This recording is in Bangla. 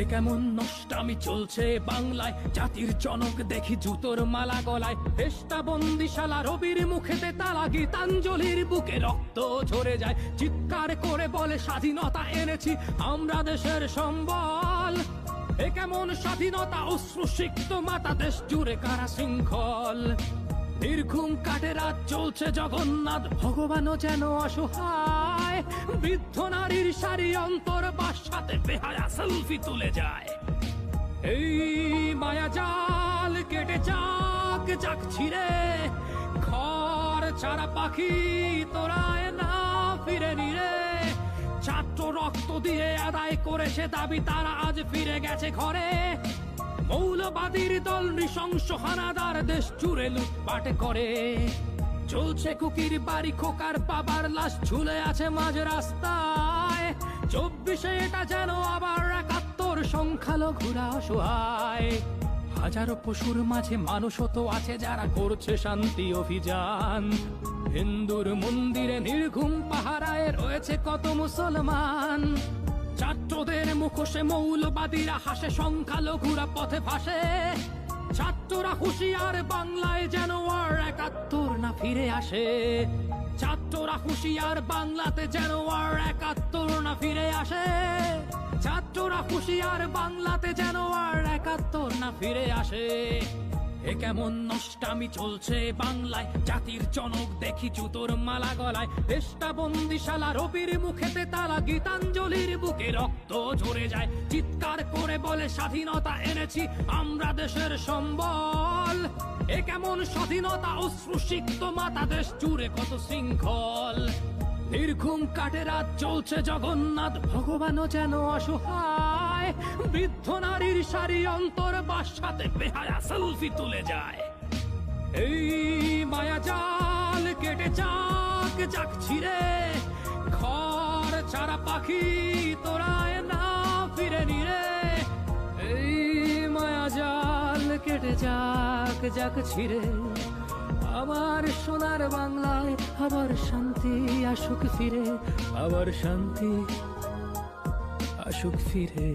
এ কেমন নষ্টামি চলছে বাংলায়, জাতির জনক দেখি জুতোর মালা গলায়। দেশটা বন্দিশালা, রবির মুখেতে তালা, গীতাঞ্জলির বুকে রক্ত ঝরে যায়। চিৎকার করে বলে স্বাধীনতা এনেছি আমরা দেশের সম্বল। এ কেমন স্বাধীনতা, অশ্রুসিক্ত মাতা, দেশ জুড়ে কারা শৃঙ্খল। নির্ঘুম কাটে রাত, চলছে জগন্নাথ, ভগবানও যেন অসহায়। বৃদ্ধ নারীর সারি অন্তর বাসাতে বেহায়া সেলফি তুলে যায়। এই মায়া জাল কেটে যাক যাক ছিঁড়ে, ঘর ছাড়া পাখি তোরায় না ফিরে নিরে। ছাত্র রক্ত দিয়ে আদায় করেছে দাবি, তারা আজ ফিরে গেছে ঘরে। মৌলবাদীর দল নৃশংস হানাদার, দেশ জুড়ে লুটপাট করে। চলছে কুকির বাড়ি, খোকার বাবার লাশ ঝুলে আছে মাঝ রাস্তায়। 24-এ এটা যেন আবার 71, সংখ্যালঘুরা অসহায়। হাজারো পশুর মাঝে মানুষও তো আছে যারা করছে শান্তি অভিযান। হিন্দুর মন্দিরে নির্ঘুম পাহারায় রয়েছে কত মুসলমান। ছাত্রদের মুখোশে মৌলবাদীরা হাসে, সংখ্যালঘুরা পথে ভাসে। ছাত্ররা হুঁশিয়ার, বাংলায় যেন আর 71 না ফিরে আসে। ছাত্ররা হুঁশিয়ার, বাংলাতে যেন আর 71 না ফিরে আসে। ছাত্ররা হুঁশিয়ার, বাংলাতে যেন আর 71 না ফিরে আসে। এ কেমন নষ্টামি চলছে বাংলায়, জাতির জনক দেখি জুতোর মালা গলায়। দেশটা বন্দিশালা, রবির মুখেতে তালা, গীতাঞ্জলির বুকে রক্ত ঝরে যায়। চিৎকার করে বলে স্বাধীনতা এনেছি আমরা দেশের সম্বল। এ কেমন স্বাধীনতা, অশ্রুসিক্ত মাতা, দেশ জুড়ে কত শৃঙ্খল। নির্ঘুম কাটে রাত, চলছে জগন্নাথ, ভগবানও যেন অসহায়। বৃদ্ধ নারীর সারি অন্তর বাসাতে বেহায়া সেলফি তুলে যায়। এই মায়া জাল কেটে যাক যাক ছিঁড়ে, ঘর ছাড়া পাখি তোরায় না ফিরে নিরে। এই মায়া জাল কেটে যাক যাক ছিঁড়ে, আবার সোনার বাংলায় আবার শান্তি আসুক ফিরে, আবার শান্তি আসুক ফিরে।